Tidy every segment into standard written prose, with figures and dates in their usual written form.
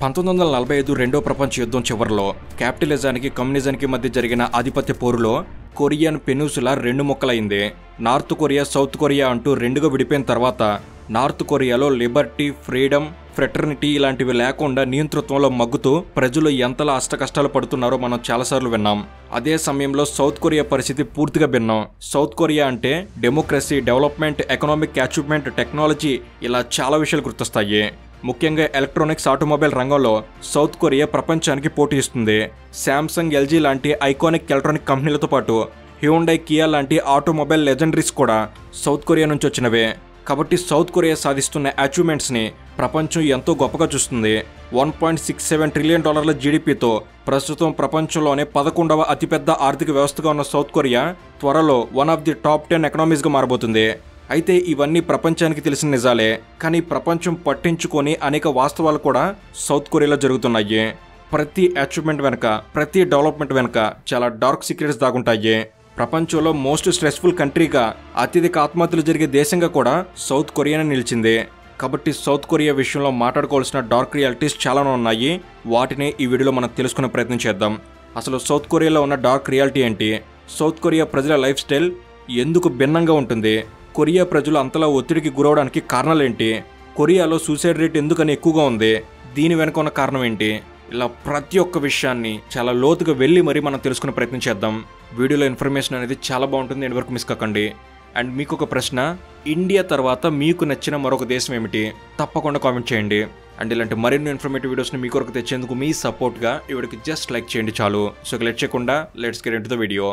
1945 రెండో ప్రపంచ యుద్ధం చివరిలో క్యాపిటలిజానికి కమ్యూనిజానికి మధ్య జరిగిన ఆధిపత్య పోరులో కొరియన్ పెనిన్సులా రెండు ముక్కలైంది. నార్త్ కొరియా, సౌత్ కొరియా అంటూ రెండుగా విడిపోయిన తర్వాత నార్త్ కొరియాలో లిబర్టీ, ఫ్రీడమ్, ఫ్రెటర్నిటీ ఇలాంటివి లేకుండా నియంతృత్వంలో మగ్గుతూ ప్రజలు ఎంతలా అష్టకష్టాలు పడుతున్నారో మనం చాలాసార్లు విన్నాం. అదే సమయంలో సౌత్ కొరియా పరిస్థితి పూర్తిగా భిన్నం. సౌత్ కొరియా అంటే democracy, development, economic achievement, technology ఇలా చాలా విషయాలు గుర్తొస్తాయి. ముఖ్యంగా ఎలక్ట్రానిక్స్, ఆటోమొబైల్ రంగంలో సౌత్ కొరియా ప్రపంచానికి పోటీ ఇస్తుంది. శాంసంగ్, ఎల్జీ లాంటి ఐకానిక్ ఎలక్ట్రానిక్ కంపెనీలతో పాటు హ్యూండై, కియా లాంటి ఆటోమొబైల్ లెజెండరీస్ కూడా సౌత్ కొరియా నుంచి వచ్చినవే. కాబట్టి సౌత్ కొరియా సాధిస్తున్న అచీవ్మెంట్స్ని ప్రపంచం ఎంతో గొప్పగా చూస్తుంది. $1.67 ట్రిలియన్ జీడిపితో ప్రస్తుతం ప్రపంచంలోనే 11వ అతిపెద్ద ఆర్థిక వ్యవస్థగా ఉన్న సౌత్ కొరియా త్వరలో వన్ ఆఫ్ ది టాప్ 10 ఎకనామీస్గా మారబోతుంది. అయితే ఇవన్నీ ప్రపంచానికి తెలిసిన నిజాలే, కానీ ప్రపంచం పట్టించుకొని అనేక వాస్తవాలు కూడా సౌత్ కొరియాలో జరుగుతున్నాయి. ప్రతి అచీవ్మెంట్ వెనుక, ప్రతి డెవలప్మెంట్ వెనుక చాలా డార్క్ సీక్రెట్స్ దాగుంటాయి. ప్రపంచంలో మోస్ట్ స్ట్రెస్ఫుల్ కంట్రీగా, అత్యధిక ఆత్మహత్యలు జరిగే దేశంగా కూడా సౌత్ కొరియానే నిలిచింది. కాబట్టి సౌత్ కొరియా విషయంలో మాట్లాడుకోవాల్సిన డార్క్ రియాలిటీస్ చాలానే ఉన్నాయి. వాటిని ఈ వీడియోలో మనం తెలుసుకునే ప్రయత్నం చేద్దాం. అసలు సౌత్ కొరియాలో ఉన్న డార్క్ రియాలిటీ ఏంటి? సౌత్ కొరియా ప్రజల లైఫ్ స్టైల్ ఎందుకు భిన్నంగా ఉంటుంది? కొరియా ప్రజలు అంతలా ఒత్తిడికి గురవడానికి కారణాలేంటి? కొరియాలో సూసైడ్ రేట్ ఎందుకని ఎక్కువగా ఉంది? దీని వెనుక ఉన్న కారణం ఏంటి? ఇలా ప్రతి ఒక్క విషయాన్ని చాలా లోతుగా వెళ్ళి మరీ మనం తెలుసుకునే ప్రయత్నం చేద్దాం. వీడియోలో ఇన్ఫర్మేషన్ అనేది చాలా బాగుంటుంది, ఎండ్ వరకు మిస్ కాకండి. అండ్ మీకు ఒక ప్రశ్న, ఇండియా తర్వాత మీకు నచ్చిన మరొక దేశం ఏమిటి? తప్పకుండా కామెంట్ చేయండి. అండ్ ఇలాంటి మరిన్ని ఇన్ఫర్మేటివ్ వీడియోస్ని మీ కొరకు తెచ్చేందుకు మీ సపోర్ట్గా ఈ వీడియోకి జస్ట్ లైక్ చేయండి చాలు. సో లేట్ చేయకుండా let's get into the video.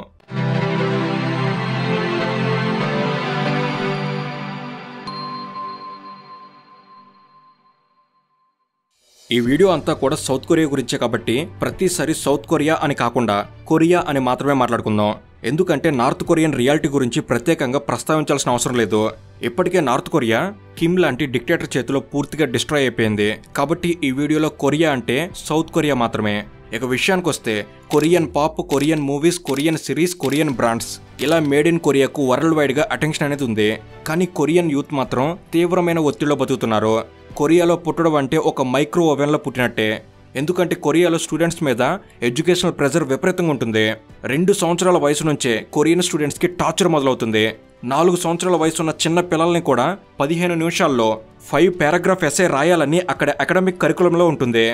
ఈ వీడియో అంతా కూడా సౌత్ కొరియా గురించే కాబట్టి ప్రతిసారి సౌత్ కొరియా అని కాకుండా కొరియా అని మాత్రమే మాట్లాడుకుందాం. ఎందుకంటే నార్త్ కొరియన్ రియాలిటీ గురించి ప్రత్యేకంగా ప్రస్తావించాల్సిన అవసరం లేదు. ఇప్పటికే నార్త్ కొరియా కిమ్ లాంటి డిక్టేటర్ చేతిలో పూర్తిగా డిస్ట్రాయ్ అయిపోయింది. కాబట్టి ఈ వీడియోలో కొరియా అంటే సౌత్ కొరియా మాత్రమే. ఇక విషయానికి వస్తే Korean pop, Korean movies, Korean series, Korean brands ఇలా మేడ్ ఇన్ కొరియాకు వరల్డ్ వైడ్ గా అటెన్షన్ అనేది ఉంది. కానీ కొరియన్ యూత్ మాత్రం తీవ్రమైన ఒత్తిడిలో బతుకుతున్నారు. కొరియాలో పుట్టడం అంటే ఒక మైక్రో ఓవెన్లో పుట్టినట్టే. ఎందుకంటే కొరియాలో స్టూడెంట్స్ మీద ఎడ్యుకేషనల్ ప్రెజర్ విపరీతంగా ఉంటుంది. 2 సంవత్సరాల వయసు నుంచే కొరియన్ స్టూడెంట్స్కి టార్చర్ మొదలవుతుంది. 4 సంవత్సరాల వయసు ఉన్న చిన్న పిల్లల్ని కూడా 15 నిమిషాల్లో 5 పారాగ్రాఫ్ ఎస్సే రాయాలని అక్కడ అకాడమిక్ కరికులంలో ఉంటుంది.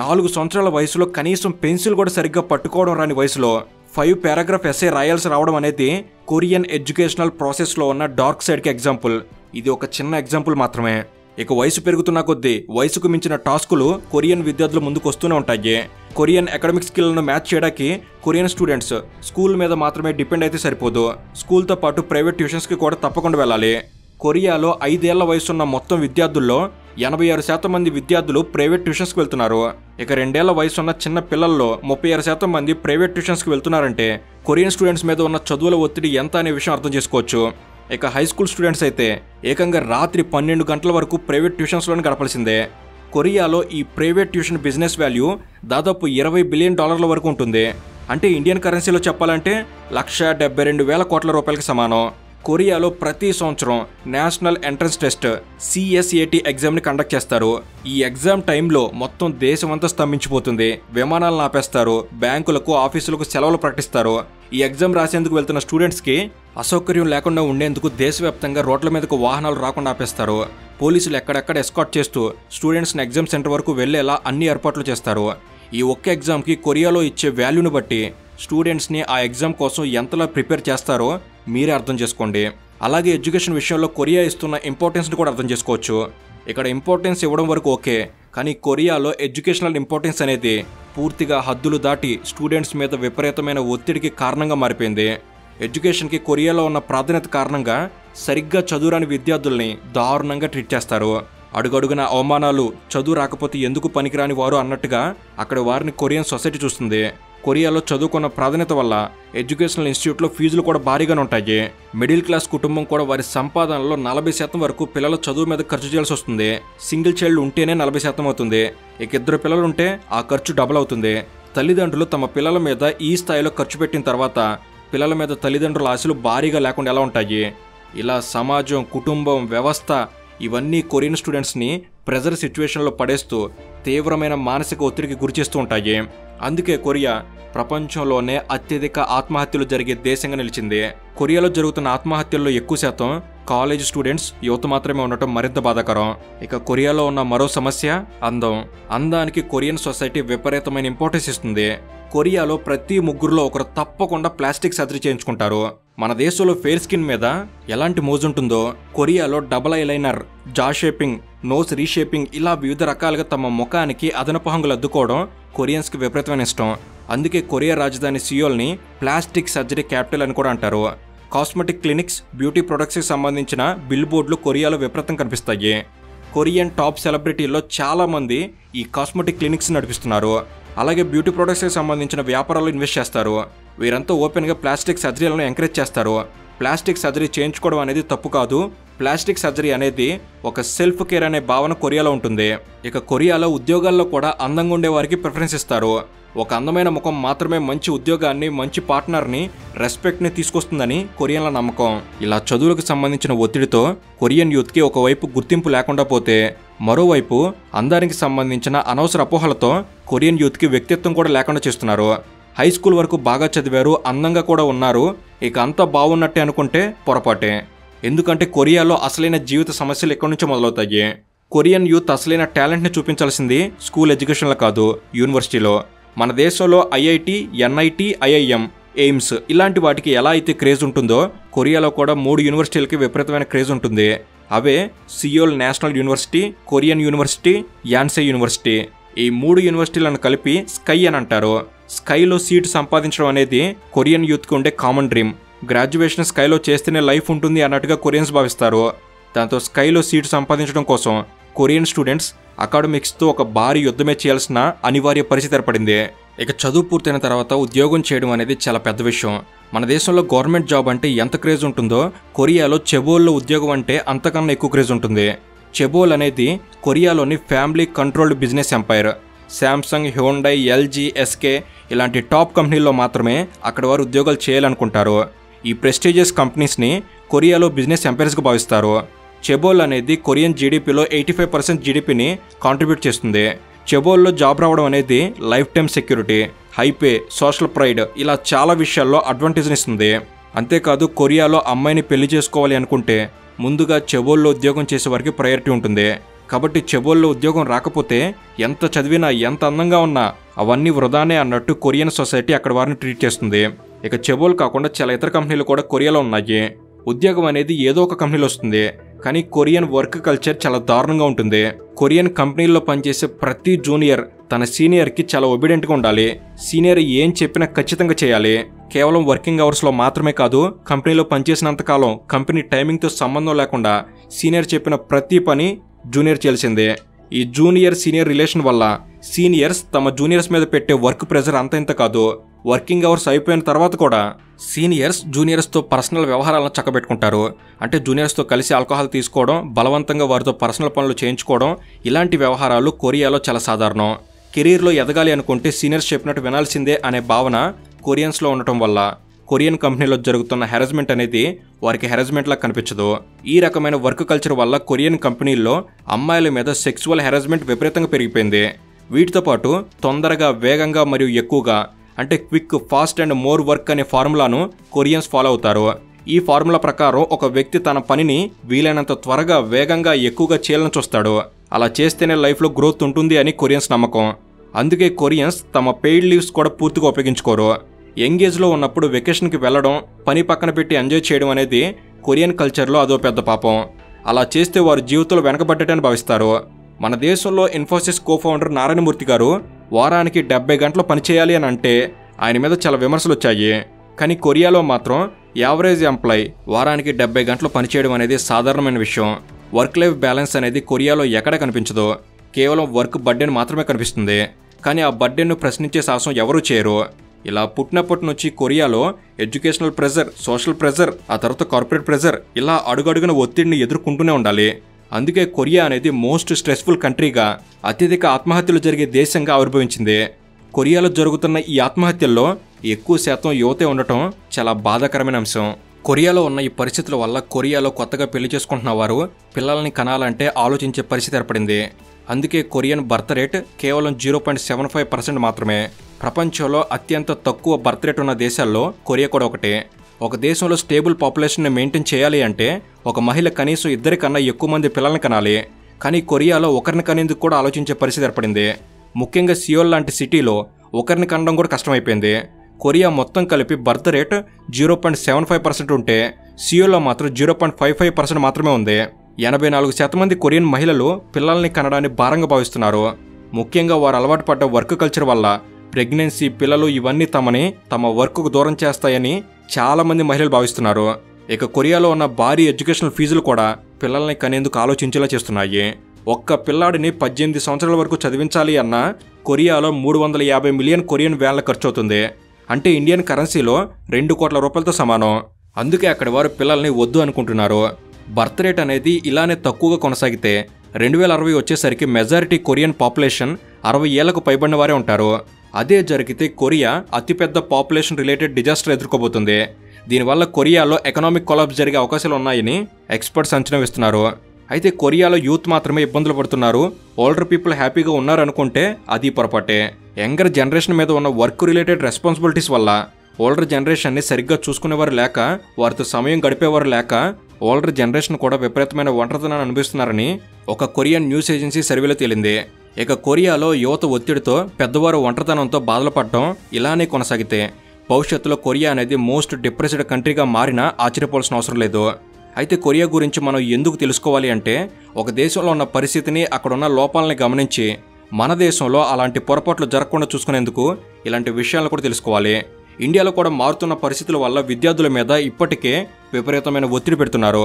4 సంవత్సరాల వయసులో కనీసం పెన్సిల్ కూడా సరిగ్గా పట్టుకోవడం రాని వయసులో 5 పారాగ్రాఫ్ ఎస్సే రాయాల్సి రావడం అనేది కొరియన్ ఎడ్యుకేషనల్ ప్రాసెస్లో ఉన్న డార్క్ సైడ్కి ఎగ్జాంపుల్. ఇది ఒక చిన్న ఎగ్జాంపుల్ మాత్రమే. ఇక వయసు పెరుగుతున్న కొద్దీ వయసుకు మించిన టాస్కులు కొరియన్ విద్యార్థుల ముందుకు వస్తూనే ఉంటాయి. కొరియన్ అకాడమిక్ స్కిల్ను మ్యాచ్ చేయడానికి కొరియన్ స్టూడెంట్స్ స్కూల్ మీద మాత్రమే డిపెండ్ అయితే సరిపోదు, స్కూల్తో పాటు ప్రైవేట్ ట్యూషన్స్కి కూడా తప్పకుండా వెళ్ళాలి. కొరియాలో 5 ఏళ్ల వయసున్న మొత్తం విద్యార్థుల్లో 86% మంది విద్యార్థులు ప్రైవేట్ ట్యూషన్స్కి వెళ్తున్నారు. ఇక 2 ఏళ్ల వయసున్న చిన్న పిల్లల్లో 36% మంది ప్రైవేట్ ట్యూషన్స్కి వెళ్తున్నారంటే కొరియన్ స్టూడెంట్స్ మీద ఉన్న చదువుల ఒత్తిడి ఎంత అనే విషయం అర్థం చేసుకోవచ్చు. ఇక హై స్కూల్ స్టూడెంట్స్ అయితే ఏకంగా రాత్రి 12 గంటల వరకు ప్రైవేట్ ట్యూషన్స్లోనే గడపాల్సిందే. కొరియాలో ఈ ప్రైవేట్ ట్యూషన్ బిజినెస్ వాల్యూ దాదాపు $20 బిలియన్ వరకు ఉంటుంది. అంటే ఇండియన్ కరెన్సీలో చెప్పాలంటే $172,000 కోట్ల సమానం. కొరియాలో ప్రతి సంవత్సరం నేషనల్ ఎంట్రన్స్ టెస్ట్ CSAT ఎగ్జామ్ని కండక్ట్ చేస్తారు. ఈ ఎగ్జామ్ టైంలో మొత్తం దేశమంతా స్తంభించిపోతుంది. విమానాలను ఆపేస్తారు, బ్యాంకులకు, ఆఫీసులకు సెలవులు ప్రకటిస్తారు. ఈ ఎగ్జామ్ రాసేందుకు వెళ్తున్న స్టూడెంట్స్కి అసౌకర్యం లేకుండా ఉండేందుకు దేశవ్యాప్తంగా రోడ్ల మీదకు వాహనాలు రాకుండా ఆపేస్తారు. పోలీసులు ఎక్కడెక్కడ ఎస్కాట్ చేస్తూ స్టూడెంట్స్ని ఎగ్జామ్ సెంటర్ వరకు వెళ్లేలా అన్ని ఏర్పాట్లు చేస్తారు. ఈ ఒక్క ఎగ్జామ్కి కొరియాలో ఇచ్చే వాల్యూని బట్టి స్టూడెంట్స్ని ఆ ఎగ్జామ్ కోసం ఎంతలా ప్రిపేర్ చేస్తారో మీరే అర్థం చేసుకోండి. అలాగే ఎడ్యుకేషన్ విషయంలో కొరియా ఇస్తున్న ఇంపార్టెన్స్ని కూడా అర్థం చేసుకోవచ్చు. ఇక్కడ ఇంపార్టెన్స్ ఇవ్వడం వరకు ఓకే, కానీ కొరియాలో ఎడ్యుకేషనల్ ఇంపార్టెన్స్ అనేది పూర్తిగా హద్దులు దాటి స్టూడెంట్స్ మీద విపరీతమైన ఒత్తిడికి కారణంగా మారిపోయింది. ఎడ్యుకేషన్కి కొరియాలో ఉన్న ప్రాధాన్యత కారణంగా సరిగ్గా చదువురాని విద్యార్థుల్ని దారుణంగా ట్రీట్ చేస్తారు. అడుగడుగున అవమానాలు, చదువు రాకపోతే ఎందుకు పనికిరాని వారు అన్నట్టుగా అక్కడ వారిని కొరియన్ సొసైటీ చూస్తుంది. కొరియాలో చదువుకున్న ప్రాధాన్యత వల్ల ఎడ్యుకేషనల్ ఇన్స్టిట్యూట్లో ఫీజులు కూడా భారీగానే ఉంటాయి. మిడిల్ క్లాస్ కుటుంబం కూడా వారి సంపాదనలో 40% వరకు పిల్లల చదువు మీద ఖర్చు చేయాల్సి వస్తుంది. సింగిల్ చైల్డ్ ఉంటేనే 40% అవుతుంది. ఇక 2 పిల్లలు ఉంటే ఆ ఖర్చు డబుల్ అవుతుంది. తల్లిదండ్రులు తమ పిల్లల మీద ఈ స్థాయిలో ఖర్చు పెట్టిన తర్వాత పిల్లల మీద తల్లిదండ్రుల ఆశలు భారీగా లేకుండా ఎలా ఉంటాయి? ఇలా సమాజం, కుటుంబం, వ్యవస్థ ఇవన్నీ కొరియన్ స్టూడెంట్స్ని ప్రెజర్ సిచ్యువేషన్లో పడేస్తూ తీవ్రమైన మానసిక ఒత్తిడికి గురిచేస్తూ ఉంటాయి. అందుకే కొరియా ప్రపంచంలోనే అత్యధిక ఆత్మహత్యలు జరిగే దేశంగా నిలిచింది. కొరియాలో జరుగుతున్న ఆత్మహత్యల్లో ఎక్కువ శాతం కాలేజ్ స్టూడెంట్స్, యువత మాత్రమే ఉండటం మరింత బాధాకరం. ఇక కొరియాలో ఉన్న మరో సమస్య అందం. అందానికి కొరియన్ సొసైటీ విపరీతమైన ఇంపార్టెన్స్ ఇస్తుంది. కొరియాలో ప్రతి ముగ్గురులో ఒకరు తప్పకుండా ప్లాస్టిక్ సర్జరీ చేయించుకుంటారు. మన దేశంలో ఫెయిర్ స్కిన్ మీద ఎలాంటి మోజుంటుందో కొరియాలో డబుల్ ఐలైనర్, జా షేపింగ్, నోస్ రీషేపింగ్ ఇలా వివిధ రకాలుగా తమ ముఖానికి అదనపు హంగులు అద్దుకోవడం కొరియన్స్కి విపరీతమైన ఇష్టం. అందుకే కొరియా రాజధాని సియోల్ని ప్లాస్టిక్ సర్జరీ క్యాపిటల్ అని కూడా అంటారు. కాస్మెటిక్ క్లినిక్స్, బ్యూటీ ప్రొడక్ట్స్కి సంబంధించిన బిల్ బోర్డులు కొరియాలో విపరీతం కనిపిస్తాయి. కొరియన్ టాప్ సెలబ్రిటీల్లో చాలామంది ఈ కాస్మెటిక్ క్లినిక్స్ నడిపిస్తున్నారు. అలాగే బ్యూటీ ప్రొడక్ట్స్కి సంబంధించిన వ్యాపారాలు ఇన్వెస్ట్ చేస్తారు. వీరంతా ఓపెన్గా ప్లాస్టిక్ సర్జరీలను ఎంకరేజ్ చేస్తారు. ప్లాస్టిక్ సర్జరీ చేయించుకోవడం అనేది తప్పు కాదు. ప్లాస్టిక్ సర్జరీ అనేది ఒక సెల్ఫ్ కేర్ అనే భావన కొరియాలో ఉంటుంది. ఇక కొరియాలో ఉద్యోగాల్లో కూడా అందంగా ఉండే వారికి ప్రిఫరెన్స్ ఇస్తారు. ఒక అందమైన ముఖం మాత్రమే మంచి ఉద్యోగాన్ని, మంచి పార్ట్నర్ని, రెస్పెక్ట్ని తీసుకొస్తుందని కొరియన్ల నమ్మకం. ఇలా చదువులకు సంబంధించిన ఒత్తిడితో కొరియన్ యూత్కి ఒకవైపు గుర్తింపు లేకుండా పోతే, మరోవైపు అందానికి సంబంధించిన అనవసర అపోహలతో కొరియన్ యూత్కి వ్యక్తిత్వం కూడా లేకుండా చేస్తున్నారు. హై స్కూల్ వరకు బాగా చదివారు, అందంగా కూడా ఉన్నారు, ఇక అంతా బాగున్నట్టే అనుకుంటే పొరపాటే. ఎందుకంటే కొరియాలో అసలైన జీవిత సమస్యలు ఎక్కడి నుంచో మొదలవుతాయి. కొరియన్ యూత్ అసలైన టాలెంట్ని చూపించాల్సింది స్కూల్ ఎడ్యుకేషన్లో కాదు, యూనివర్సిటీలో. మన దేశంలో ఐఐటి, ఎన్ఐటి, ఐఐఎం, ఎయిమ్స్ ఇలాంటి వాటికి ఎలా అయితే క్రేజ్ ఉంటుందో కొరియాలో కూడా 3 యూనివర్సిటీలకి విపరీతమైన క్రేజ్ ఉంటుంది. అవే Seoul national university, Korean university, Yonsei university. ఈ 3 యూనివర్సిటీలను కలిపి స్కై అని అంటారు. స్కైలో సీటు సంపాదించడం అనేది కొరియన్ యూత్కి ఉండే కామన్ డ్రీమ్. గ్రాడ్యుయేషన్ స్కైలో చేస్తేనే లైఫ్ ఉంటుంది అన్నట్టుగా కొరియన్స్ భావిస్తారు. దాంతో స్కైలో సీటు సంపాదించడం కోసం కొరియన్ స్టూడెంట్స్ అకాడమిక్స్తో ఒక భారీ యుద్ధమే చేయాల్సిన అనివార్య పరిస్థితి ఏర్పడింది. ఇక చదువు పూర్తయిన తర్వాత ఉద్యోగం చేయడం అనేది చాలా పెద్ద విషయం. మన దేశంలో గవర్నమెంట్ జాబ్ అంటే ఎంత క్రేజ్ ఉంటుందో కొరియాలో చెబోల్లో ఉద్యోగం అంటే అంతకన్నా ఎక్కువ క్రేజ్ ఉంటుంది. చెబోల్ అనేది కొరియాలోని family controlled business empire. Samsung, Hyundai, LG, SK ఇలాంటి టాప్ కంపెనీల్లో మాత్రమే అక్కడ వారు ఉద్యోగాలు చేయాలనుకుంటారు. ఈ ప్రెస్టీజియస్ కంపెనీస్ని కొరియాలో బిజినెస్ ఎంపైర్స్గా భావిస్తారు. చెబోల్ అనేది కొరియన్ జీడిపిలో 85% జీడిపిని కాంట్రిబ్యూట్ చేస్తుంది. చెబోల్లో జాబ్ రావడం అనేది lifetime security, high pay, social pride ఇలా చాలా విషయాల్లో అడ్వాంటేజ్ని ఇస్తుంది. అంతేకాదు కొరియాలో అమ్మాయిని పెళ్లి చేసుకోవాలి అనుకుంటే ముందుగా చెబోల్లో ఉద్యోగం చేసే వారికి ప్రయారిటీ ఉంటుంది. కాబట్టి చెబోల్లో ఉద్యోగం రాకపోతే ఎంత చదివినా, ఎంత అందంగా ఉన్నా అవన్నీ వృధానే అన్నట్టు కొరియన్ సొసైటీ అక్కడ వారిని ట్రీట్ చేస్తుంది. ఇక చెబోల్ కాకుండా చాలా ఇతర కంపెనీలు కూడా కొరియాలో ఉన్నాయి. ఉద్యోగం అనేది ఏదో ఒక కంపెనీలో వస్తుంది, కానీ కొరియన్ వర్క్ కల్చర్ చాలా దారుణంగా ఉంటుంది. కొరియన్ కంపెనీల్లో పనిచేసే ప్రతి జూనియర్ తన సీనియర్కి చాలా ఒబీడియంట్గా ఉండాలి. సీనియర్ ఏం చెప్పినా ఖచ్చితంగా చేయాలి. కేవలం వర్కింగ్ అవర్స్లో మాత్రమే కాదు, కంపెనీలో పనిచేసినంతకాలం కంపెనీ టైమింగ్తో సంబంధం లేకుండా సీనియర్ చెప్పిన ప్రతి పని జూనియర్ చేయాల్సిందే. ఈ జూనియర్ సీనియర్ రిలేషన్ వల్ల సీనియర్స్ తమ జూనియర్స్ మీద పెట్టే వర్క్ ప్రెజర్ అంత ఇంత కాదు. వర్కింగ్ అవర్స్ అయిపోయిన తర్వాత కూడా సీనియర్స్ జూనియర్స్తో పర్సనల్ వ్యవహారాలను చక్కబెట్టుకుంటారు. అంటే జూనియర్స్తో కలిసి ఆల్కహాల్ తీసుకోవడం, బలవంతంగా వారితో పర్సనల్ పనులు చేయించుకోవడం ఇలాంటి వ్యవహారాలు కొరియాలో చాలా సాధారణం. కెరీర్లో ఎదగాలి అనుకుంటే సీనియర్స్ చెప్పినట్టు వినాల్సిందే అనే భావన కొరియన్స్లో ఉండటం వల్ల కొరియన్ కంపెనీలో జరుగుతున్న హెరాస్మెంట్ అనేది వారికి హెరాస్మెంట్లా కనిపించదు. ఈ రకమైన వర్క్ కల్చర్ వల్ల కొరియన్ కంపెనీల్లో అమ్మాయిల మీద సెక్సువల్ హెరాస్మెంట్ విపరీతంగా పెరిగిపోయింది. వీటితో పాటు తొందరగా, వేగంగా మరియు ఎక్కువగా అంటే quick, fast and more work అనే ఫార్ములాను కొరియన్స్ ఫాలో అవుతారు. ఈ ఫార్ములా ప్రకారం ఒక వ్యక్తి తన పనిని వీలైనంత త్వరగా, వేగంగా, ఎక్కువగా చేయాలని చూస్తాడు. అలా చేస్తేనే లైఫ్లో గ్రోత్ ఉంటుంది అని కొరియన్స్ నమ్మకం. అందుకే కొరియన్స్ తమ పెయిడ్ లీవ్స్ కూడా పూర్తిగా ఉపయోగించుకోరు. యంగేజ్లో ఉన్నప్పుడు వెకేషన్కి వెళ్ళడం, పని పక్కన పెట్టి ఎంజాయ్ చేయడం అనేది కొరియన్ కల్చర్లో అదో పెద్ద పాపం. అలా చేస్తే వారు జీవితంలో వెనకబడ్డటని భావిస్తారు. మన దేశంలో ఇన్ఫోసిస్ కోఫౌండర్ నారాయణమూర్తి గారు వారానికి 70 గంటలు పనిచేయాలి అని అంటే ఆయన మీద చాలా విమర్శలు వచ్చాయి. కానీ కొరియాలో మాత్రం యావరేజ్ ఎంప్లాయ్ వారానికి 70 గంటలు పనిచేయడం అనేది సాధారణమైన విషయం. వర్క్ లైఫ్ బ్యాలెన్స్ అనేది కొరియాలో ఎక్కడ కనిపించదు. కేవలం వర్క్ బర్డెన్ మాత్రమే కనిపిస్తుంది. కానీ ఆ బర్డెన్ను ప్రశ్నించే సాహసం ఎవరూ చేయరు. ఇలా పుట్టినప్పటి నుంచి కొరియాలో ఎడ్యుకేషనల్ ప్రెజర్, సోషల్ ప్రెజర్, ఆ తర్వాత కార్పొరేట్ ప్రెజర్ ఇలా అడుగడుగున ఒత్తిడిని ఎదుర్కొంటూనే ఉండాలి. అందుకే కొరియా అనేది మోస్ట్ స్ట్రెస్ఫుల్ కంట్రీగా, అత్యధిక ఆత్మహత్యలు జరిగే దేశంగా ఆవిర్భవించింది. కొరియాలో జరుగుతున్న ఈ ఆత్మహత్యల్లో ఎక్కువ శాతం యువతే ఉండటం చాలా బాధాకరమైన అంశం. కొరియాలో ఉన్న ఈ పరిస్థితుల వల్ల కొరియాలో కొత్తగా పెళ్లి చేసుకుంటున్న వారు పిల్లల్ని కనాలంటే ఆలోచించే పరిస్థితి ఏర్పడింది. అందుకే కొరియన్ బర్త్ రేట్ కేవలం 0.75% మాత్రమే. ప్రపంచంలో అత్యంత తక్కువ బర్త్ రేట్ ఉన్న దేశాల్లో కొరియా కూడా ఒకటి. ఒక దేశంలో స్టేబుల్ పాపులేషన్ని మెయింటైన్ చేయాలి అంటే ఒక మహిళ కనీసం 2 కన్నా ఎక్కువ మంది పిల్లల్ని కనాలి. కానీ కొరియాలో ఒకరిని కనేందుకు కూడా ఆలోచించే పరిస్థితి ఏర్పడింది. ముఖ్యంగా సియోల్ లాంటి సిటీలో ఒకరిని కనడం కూడా కష్టమైపోయింది. కొరియా మొత్తం కలిపి బర్త్ రేట్ 0.75% ఉంటే సియోల్లో మాత్రం 0.55% మాత్రమే ఉంది. 84% మంది కొరియన్ మహిళలు పిల్లల్ని కనడాన్ని భారంగా భావిస్తున్నారు. ముఖ్యంగా వారు అలవాటు పడ్డ వర్క్ కల్చర్ వల్ల ప్రెగ్నెన్సీ, పిల్లలు ఇవన్నీ తమ వర్క్కు దూరం చేస్తాయని చాలామంది మహిళలు భావిస్తున్నారు. ఇక కొరియాలో ఉన్న భారీ ఎడ్యుకేషనల్ ఫీజులు కూడా పిల్లల్ని కనేందుకు ఆలోచించేలా చేస్తున్నాయి. ఒక్క పిల్లాడిని 18 సంవత్సరాల వరకు చదివించాలి అన్నా కొరియాలో 350 మిలియన్ కొరియన్ వేల ఖర్చు అవుతుంది. అంటే ఇండియన్ కరెన్సీలో 2 కోట్ల రూపాయలతో సమానం. అందుకే అక్కడి వారు పిల్లల్ని వద్దు అనుకుంటున్నారు. బర్త్ రేట్ అనేది ఇలానే తక్కువగా కొనసాగితే 2060 వచ్చేసరికి మెజారిటీ కొరియన్ పాపులేషన్ 60 ఏళ్లకు పైబడిన వారే ఉంటారు. అదే జరిగితే కొరియా అతిపెద్ద పాపులేషన్ రిలేటెడ్ డిజాస్టర్ ఎదుర్కోబోతుంది. దీనివల్ల కొరియాలో ఎకనామిక్ కొలాప్స్ జరిగే అవకాశాలు ఉన్నాయని ఎక్స్పర్ట్స్ అంచనా వేస్తున్నారు. అయితే కొరియాలో యూత్ మాత్రమే ఇబ్బందులు పడుతున్నారు, ఓల్డర్ పీపుల్ హ్యాపీగా ఉన్నారనుకుంటే అది పొరపాటే. యంగర్ జనరేషన్ మీద ఉన్న వర్క్ రిలేటెడ్ రెస్పాన్సిబిలిటీస్ వల్ల ఓల్డర్ జనరేషన్ని సరిగ్గా చూసుకునేవారు లేక, వారితో సమయం గడిపేవారు లేక ఓల్డర్ జనరేషన్ కూడా విపరీతమైన ఒంటరితనాన్ని అనిపిస్తున్నారని ఒక కొరియన్ న్యూస్ ఏజెన్సీ సర్వేలో తేలింది. ఇక కొరియాలో యువత ఒత్తిడితో, పెద్దవారు ఒంటరితనంతో బాధలు పడటం ఇలానే కొనసాగితే భవిష్యత్తులో కొరియా అనేది మోస్ట్ డిప్రెస్డ్ కంట్రీగా మారినా ఆశ్చర్యపోవాల్సిన అవసరం లేదు. అయితే కొరియా గురించి మనం ఎందుకు తెలుసుకోవాలి అంటే ఒక దేశంలో ఉన్న పరిస్థితిని, అక్కడున్న లోపాలని గమనించి మన దేశంలో అలాంటి పొరపాట్లు జరగకుండా చూసుకునేందుకు ఇలాంటి విషయాలను కూడా తెలుసుకోవాలి. ఇండియాలో కూడా మారుతున్న పరిస్థితుల వల్ల విద్యార్థుల మీద ఇప్పటికే విపరీతమైన ఒత్తిడి పెడుతున్నారు.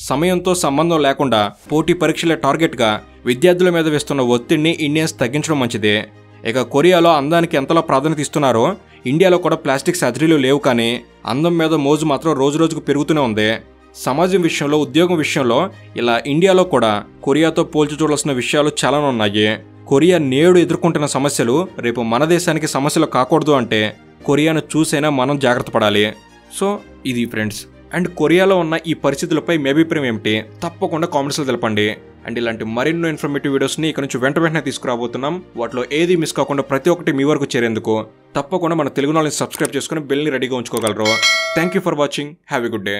సమయంతో సంబంధం లేకుండా పోటీ పరీక్షలే టార్గెట్గా విద్యార్థుల మీద వేస్తున్న ఒత్తిడిని ఇండియన్స్ తగ్గించడం మంచిది. ఇక కొరియాలో అందానికి ఎంతలా ప్రాధాన్యత ఇస్తున్నారో ఇండియాలో కూడా ప్లాస్టిక్ సర్జరీలు లేవు, కానీ అందం మీద మోజు మాత్రం రోజురోజుకు పెరుగుతూనే ఉంది. సమాజం విషయంలో, ఉద్యోగం విషయంలో ఇలా ఇండియాలో కూడా కొరియాతో పోల్చి చూడాల్సిన విషయాలు చాలానే ఉన్నాయి. కొరియా నేడు ఎదుర్కొంటున్న సమస్యలు రేపు మన దేశానికి సమస్యలు కాకూడదు అంటే కొరియాను చూసైనా మనం జాగ్రత్త పడాలి. సో ఇది ఫ్రెండ్స్. అండ్ కొరియాలో ఉన్న ఈ పరిస్థితులపై మీ అభిప్రాయం ఏమిటి తప్పకుండా కామెంట్స్లో తెలపండి. అండ్ ఇలాంటి మరెన్నో ఇన్ఫర్మేటివ్ వీడియోస్ని ఇక్కడ నుంచి వెంటనే తీసుకురాబోతున్నాం. వాటిలో ఏది మిస్ కాకుండా ప్రతి ఒక్కటి మీ వరకు చేరేందుకు తప్పకుండా మన తెలుగు నాలెడ్జ్ సబ్స్క్రైబ్ చేసుకుని బెల్ని రెడీగా ఉంచుకోగలరు. Thank you for watching. Have a good day.